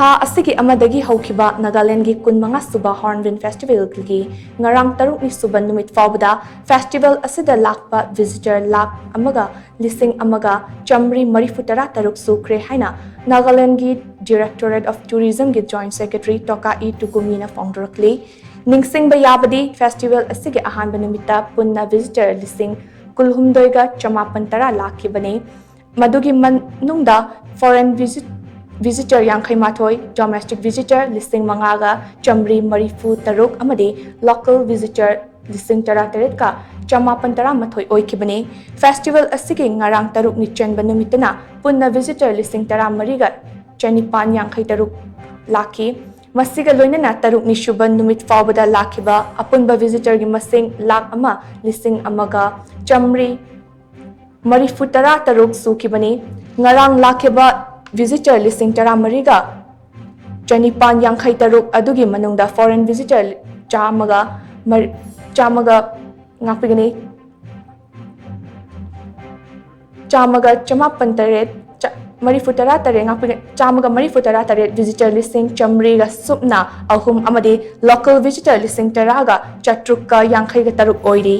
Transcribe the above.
Tha asigi amadagi HOUKHIBA Nagaland gi kunmanga SUBA Hornbill Festival gi ngarang taruk ni SUBA NUMIT PHAOBADA Festival ASIDA Lakpa Visitor Lakh amaga Lishing amaga Chamri Marifutara taruk Sukhre HAINA Nagaland gi Directorate of Tourism gi Joint Secretary TOKA TUCCUMI na PHONGDORAKLI Ningsing bayabadi Festival asigi ahanba numita punna visitor Lishing kulhumdoiga chamapantara lakhibane madugi manungda foreign visitor yankai mathoi, domestic visitor Lishing mangaga, chamri marifu taruk amadi, local visitor Lishing tarataret ka, chamapantara mathoi oikibane. Festival asigi ngarang taruk ni chenba numitana, punna visitor Lishing taramariga, chanipan yankai taruk laki. Masiga loinana taruk ni SUBA NUMIT PHAOBADA lakhiba, apunba visitor gi masing Lakh ama, Lishing amaga, chamri marifu tara taruk sukibane. Ngarang lakhiba visitor Lishing taramariga chanipan yankai taruk adugi manungda foreign visitor chamaga ngapigani chamaga chamapan taret marifutara tare ngapigani chamaga marifutara taret visitor Lishing chamriga supna ahum amadi local visitor Lishing taraga chatrukka yankai ga taruk oiri